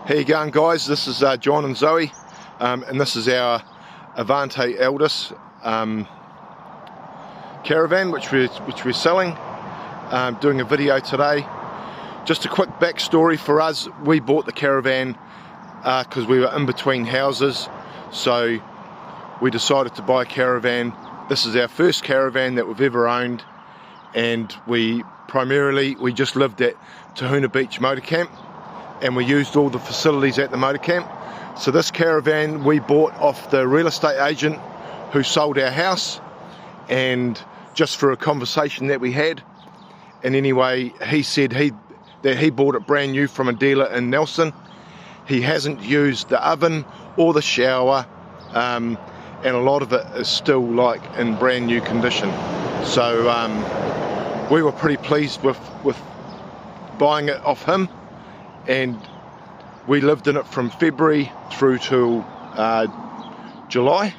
How you going, guys? This is John and Zoe, and this is our Avante Elddis caravan, which we're selling. Doing a video today. Just a quick backstory for us. We bought the caravan because we were in between houses, so we decided to buy a caravan. This is our first caravan that we've ever owned, and we just lived at Tahuna Beach Motor Camp, and we used all the facilities at the motor camp. So this caravan we bought off the real estate agent who sold our house, and just for a conversation that we had. And anyway, he said that he bought it brand new from a dealer in Nelson. He hasn't used the oven or the shower, and a lot of it is still like in brand new condition. So we were pretty pleased with buying it off him, and we lived in it from February through to July,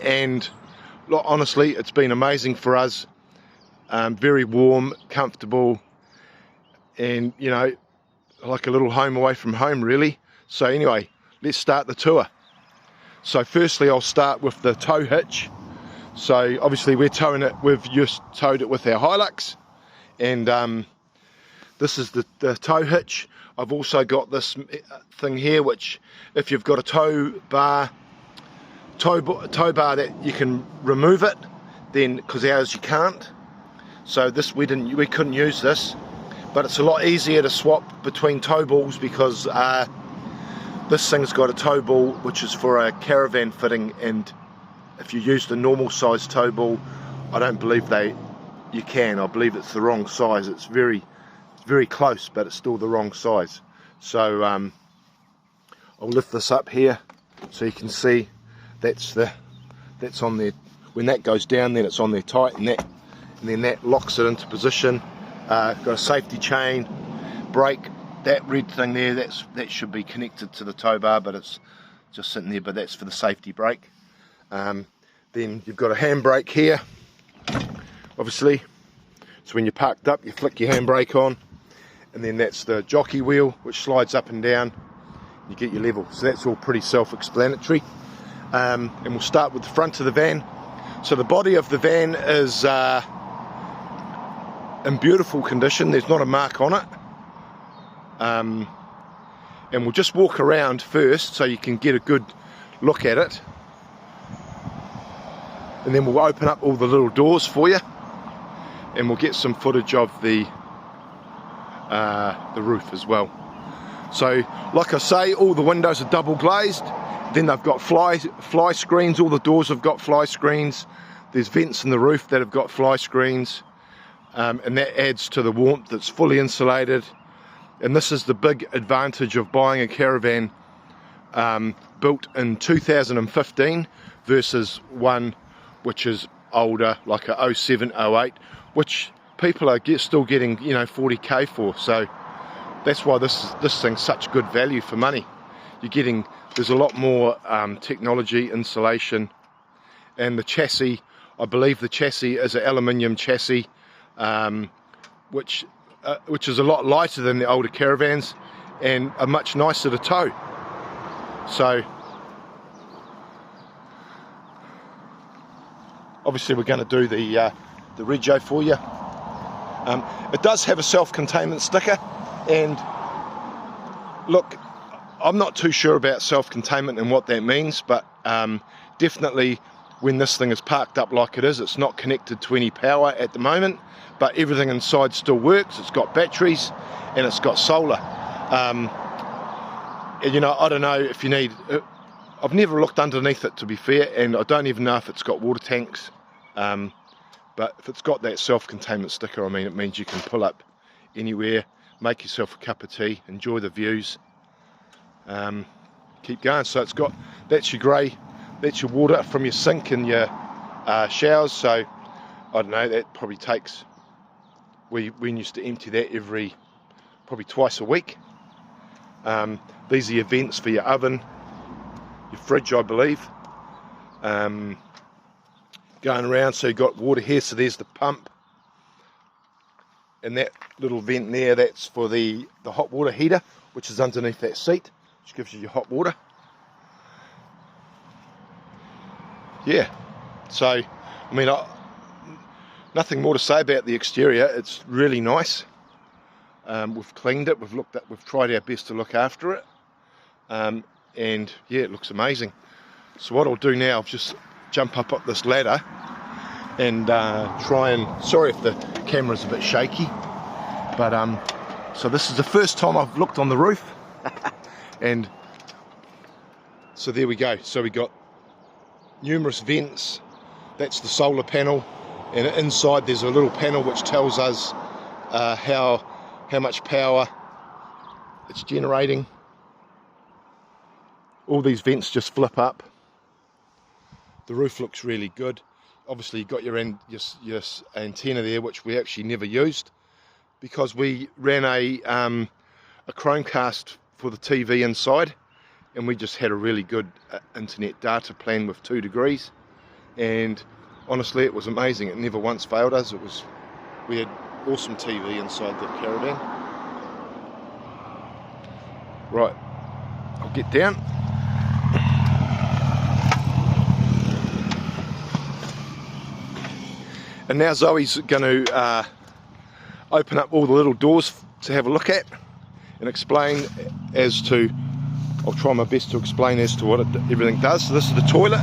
and look, honestly, it's been amazing for us. Very warm, comfortable, and you know, like a little home away from home, really. So anyway, let's start the tour. So firstly, I'll start with the tow hitch. So obviously we've just towed it with our Hilux, and this is the tow hitch. I've also got this thing here, which if you've got a tow bar that you can remove it, then, because ours you can't. So this we couldn't use this, but it's a lot easier to swap between tow balls because this thing's got a tow ball which is for a caravan fitting, and if you use the normal size tow ball, I don't believe you can. I believe it's the wrong size. It's very close, but it's still the wrong size. So I'll lift this up here so you can see that's on there. When that goes down, then it's on there tight, and then that locks it into position. Got a safety chain, brake. That red thing there, that should be connected to the tow bar, but it's just sitting there. But that's for the safety brake. Then you've got a handbrake here, obviously. So when you're parked up, you flick your handbrake on, and then that's the jockey wheel, which slides up and down. You get your level. So that's all pretty self-explanatory. And we'll start with the front of the van. So the body of the van is in beautiful condition. There's not a mark on it. And we'll just walk around first so you can get a good look at it. And then we'll open up all the little doors for you, and we'll get some footage of the roof as well. So like I say, all the windows are double glazed. Then they've got fly screens. All the doors have got fly screens. There's vents in the roof that have got fly screens, and that adds to the warmth. It's fully insulated, and this is the big advantage of buying a caravan built in 2015 versus one which is older, like a 07, 08, which people are still getting, you know, 40k for. So that's why this thing's such good value for money. There's a lot more technology, insulation, and the chassis. I believe the chassis is an aluminium chassis, which is a lot lighter than the older caravans and are much nicer to tow. So obviously we're going to do the rego for you. It does have a self-containment sticker, and look, I'm not too sure about self-containment and what that means, but definitely when this thing is parked up like it is, it's not connected to any power at the moment, but everything inside still works. It's got batteries and it's got solar. And you know, I don't know if you need, I've never looked underneath it, to be fair, and I don't even know if it's got water tanks. But if it's got that self-containment sticker, I mean, it means you can pull up anywhere, make yourself a cup of tea, enjoy the views, keep going. So that's your grey, that's your water from your sink and your showers. So I don't know, that probably takes, we used to empty that probably twice a week. These are your vents for your oven, your fridge, I believe. Going around, so you've got water here, so there's the pump, and that little vent there, that's for the hot water heater which is underneath that seat, which gives you your hot water. Yeah, so I mean, nothing more to say about the exterior. It's really nice. We've cleaned it, we've tried our best to look after it, and yeah, it looks amazing. So what I'll do now, I'll just jump up this ladder and try and, sorry if the camera's a bit shaky, but so this is the first time I've looked on the roof. And so there we go. So we got numerous vents. That's the solar panel, and inside there's a little panel which tells us how much power it's generating. All these vents just flip up. The roof looks really good. Obviously you've got your antenna there, which we actually never used because we ran a Chromecast for the TV inside, and we just had a really good internet data plan with 2 degrees, and honestly it was amazing. It never once failed us. We had awesome TV inside the caravan. Right, I'll get down. And now Zoe's going to open up all the little doors to have a look at and explain as to, I'll try my best to explain as to what everything does. So this is the toilet.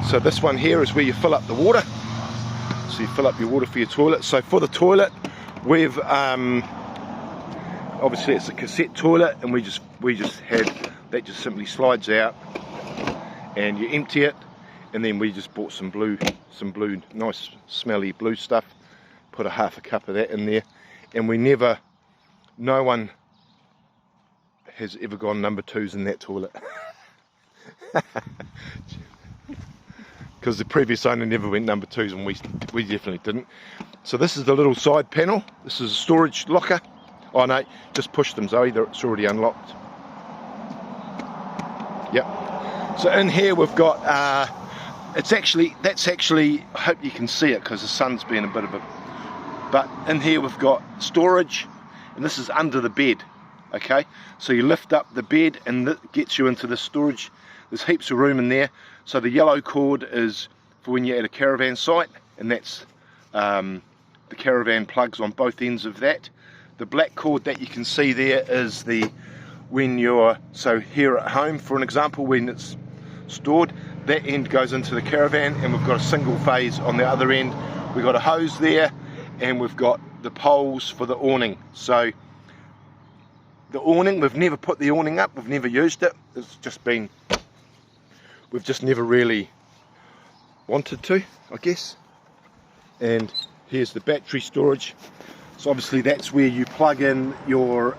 So this one here is where you fill up the water. So you fill up your water for your toilet. So for the toilet, we've obviously it's a cassette toilet, and we just had that, just simply slides out and you empty it, and then we just bought some blue, nice smelly blue stuff, put a half a cup of that in there, and no one has ever gone number 2s in that toilet. Because the previous owner never went number 2s, and we definitely didn't. So this is the little side panel. This is a storage locker. Oh no, just push them, Zoe, it's already unlocked. Yep. So in here we've got, that's actually, I hope you can see it because the sun's been a bit of a, but in here we've got storage, and this is under the bed. Okay, so you lift up the bed and that gets you into the storage. There's heaps of room in there. So the yellow cord is for when you're at a caravan site, and that's the caravan plugs on both ends of that. The black cord that you can see there is when you're, so here at home for an example, when it's stored, that end goes into the caravan, and we've got a single phase on the other end. We've got a hose there, and we've got the poles for the awning. So the awning, we've never put the awning up, we've never used it. It's just been, we've just never really wanted to, I guess. And here's the battery storage. So obviously that's where you plug in your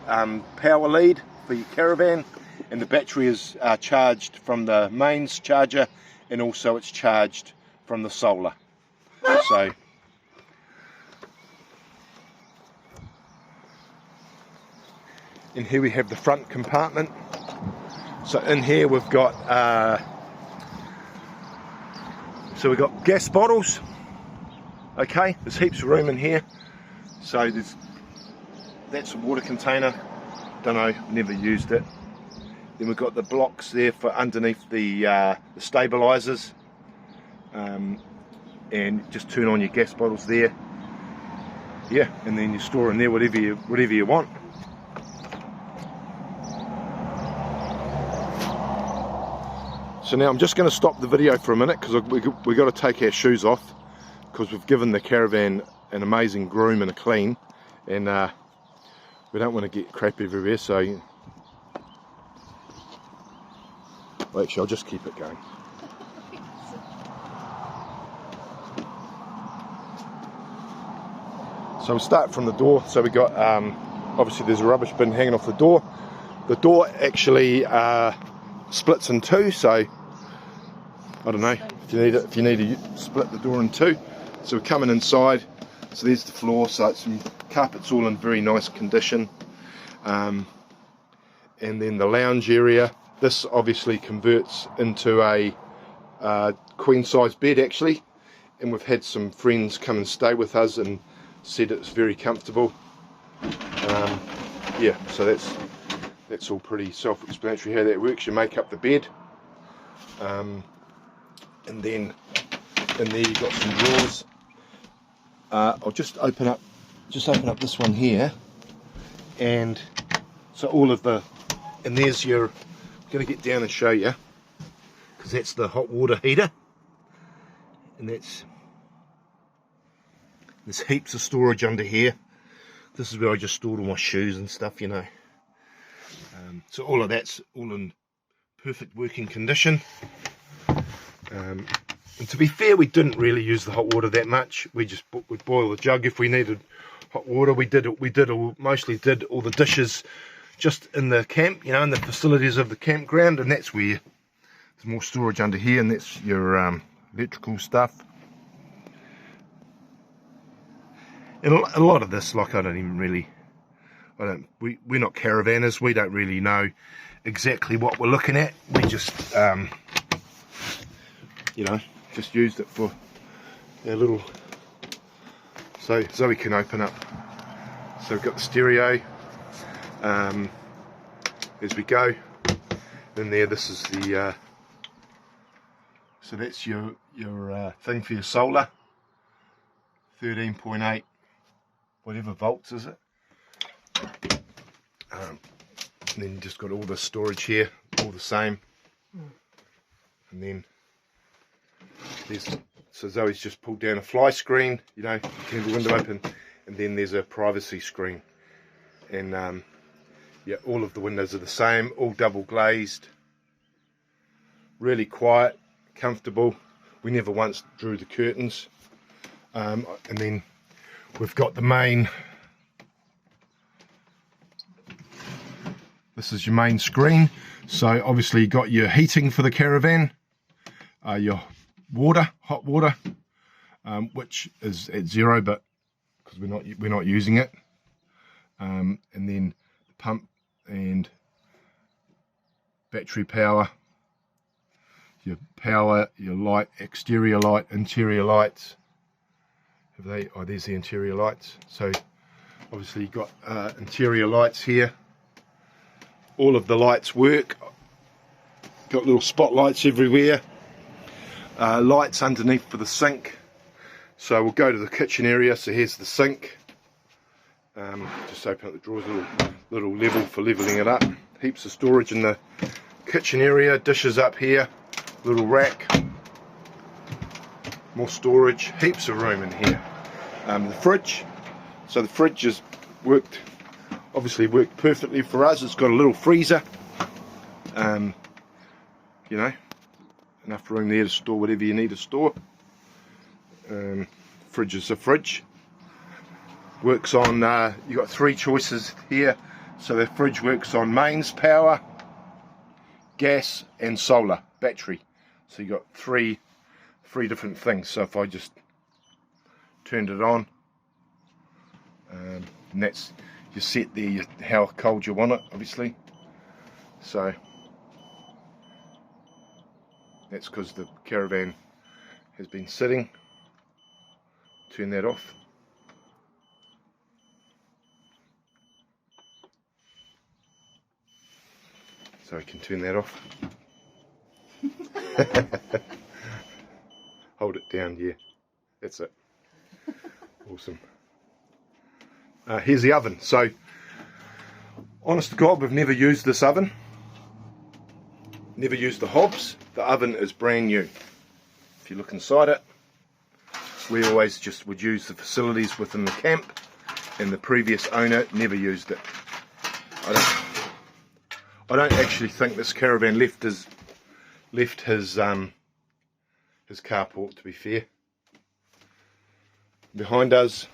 power lead for your caravan, and the battery is charged from the mains charger, and also it's charged from the solar. So in here we have the front compartment. So in here we've got gas bottles. Okay, there's heaps of room in here. So that's a water container. Don't know, never used it. Then we've got the blocks there for underneath the stabilizers, and just turn on your gas bottles there. Yeah, and then you store in there whatever you want. So now I'm just going to stop the video for a minute because we've got to take our shoes off, because we've given the caravan an amazing groom and a clean, and we don't want to get crap everywhere. So well, actually I'll just keep it going. So we'll start from the door. So we got obviously there's a rubbish bin hanging off the door. The door actually splits in two, so I don't know if you need to split the door in two. So we're coming inside. So there's the floor. So it's some carpets all in very nice condition, and then the lounge area. This obviously converts into a queen size bed actually, and we've had some friends come and stay with us and said it's very comfortable. Yeah, so that's all pretty self-explanatory how that works. You make up the bed, and then in there you've got some drawers. I'll just open up this one here, and so all of the, and there's your, I'm going to get down and show you, because that's the hot water heater, and there's heaps of storage under here. This is where I just stored all my shoes and stuff, you know. So all of that's all in perfect working condition. And to be fair, we didn't really use the hot water that much. We just would boil the jug if we needed hot water. Mostly did all the dishes just in the camp, you know, in the facilities of the campground, and that's where there's more storage under here, and that's your electrical stuff. And a lot of this, like, we're not caravanners, we don't really know exactly what we're looking at. We just, you know, just used it for our little, so Zoe can open up. So we've got the stereo, as we go. Then there, this is the, so that's your thing for your solar, 13.8 whatever volts is it. And then you just got all the storage here, all the same. And then there's, so Zoe's just pulled down a fly screen, you know, turn the window open, and then there's a privacy screen. And yeah, all of the windows are the same, all double glazed, really quiet, comfortable. We never once drew the curtains. And then we've got the main, this is your main screen. So obviously you got your heating for the caravan, your water, hot water, which is at 0, but because we're not using it. And then the pump and battery power, your light, exterior light, interior lights. Have they? Oh, there's the interior lights. So obviously you've got interior lights here. All of the lights work. Got little spotlights everywhere. Lights underneath for the sink. So we'll go to the kitchen area. So here's the sink. Just open up the drawers, little level for leveling it up. Heaps of storage in the kitchen area. Dishes up here. Little rack. More storage. Heaps of room in here. The fridge. So the fridge has obviously worked perfectly for us. It's got a little freezer. You know, enough room there to store whatever you need to store. Fridge is a fridge. Works on, you've got 3 choices here. So the fridge works on mains power, gas and solar, battery. So you've got three different things. So if I just turned it on, and that's, you set there how cold you want it, obviously. So that's because the caravan has been sitting. Turn that off. So I can turn that off. Hold it down, yeah. That's it. Awesome. Here's the oven. So, honest to God, we've never used this oven. Never used the hobs. The oven is brand new. If you look inside it, we always just would use the facilities within the camp, and the previous owner never used it. I don't actually think this caravan left his carport, to be fair. Behind us,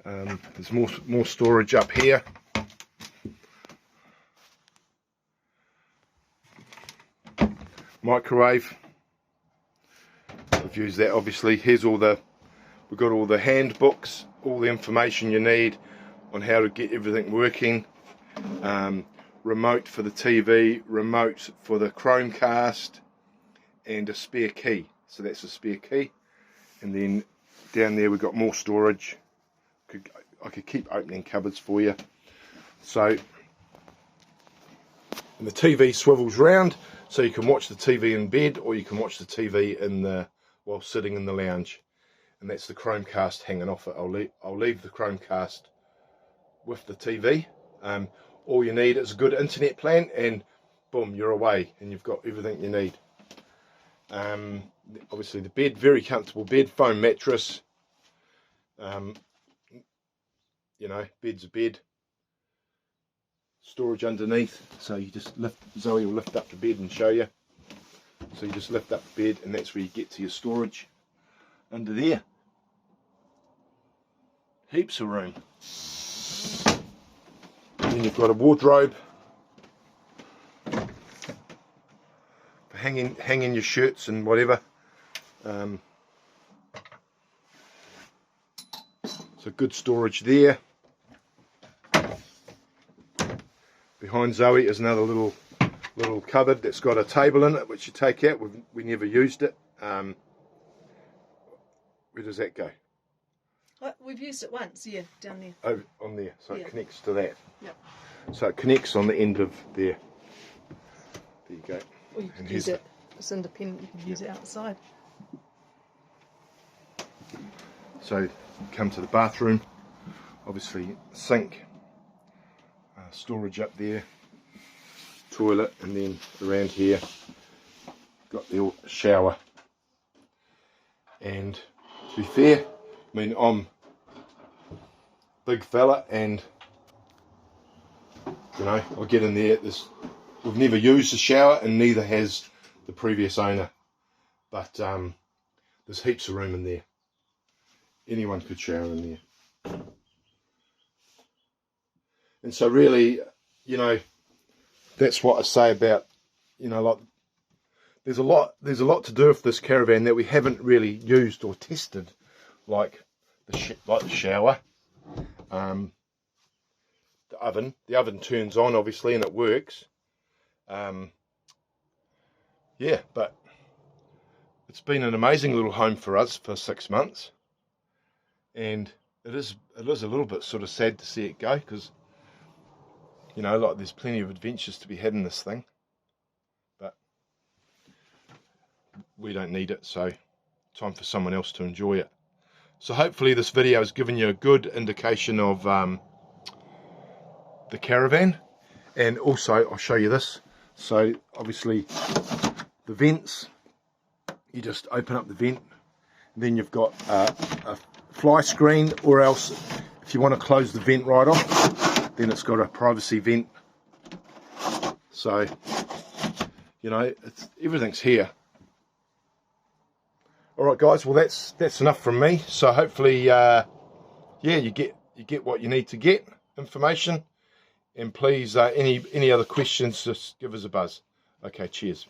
there's more storage up here. Microwave. We've used that, obviously. Here's we've got all the handbooks, all the information you need on how to get everything working. Remote for the TV, remote for the Chromecast, and a spare key. So that's a spare key. And then down there we've got more storage. I could keep opening cupboards for you. So And the TV swivels round, so you can watch the TV in bed, or you can watch the TV while sitting in the lounge. And that's the Chromecast hanging off it. I'll leave the Chromecast with the TV. All you need is a good internet plan, and boom, you're away, and you've got everything you need. Obviously the bed, very comfortable bed, foam mattress. You know, bed's a bed. Storage underneath, so you just lift, Zoe will lift up the bed and show you. So you just lift up the bed, and that's where you get to your storage under there. Heaps of room. And then you've got a wardrobe for hanging your shirts and whatever. So good storage there. Behind Zoe is another little cupboard that's got a table in it, which you take out. We never used it. Where does that go? We've used it once, yeah, down there. Oh, on there, so yeah. It connects to that. Yep. So it connects on the end of there. There you go. Or you could use it, it's independent, you could use it outside. So come to the bathroom, obviously sink, storage up there, toilet, and then around here got the shower. And to be fair, I mean, I'm a big fella, and you know, I'll get in there. We've never used the shower, and neither has the previous owner, but there's heaps of room in there. Anyone could shower in there. And so really, you know, that's what I say about, you know, like there's a lot to do with this caravan that we haven't really used or tested, like the shower, the oven. The oven turns on obviously and it works. Yeah, but it's been an amazing little home for us for 6 months, and it is a little bit sort of sad to see it go, because you know, like there's plenty of adventures to be had in this thing, but we don't need it, so time for someone else to enjoy it. So hopefully this video has given you a good indication of the caravan. And also I'll show you this. So obviously the vents, you just open up the vent, then you've got a fly screen, or else if you want to close the vent right off, then it's got a privacy vent. So you know, everything's here. Alright guys, well that's enough from me. So hopefully yeah, you get what you need to get, information. And please, any other questions, just give us a buzz. Okay, cheers.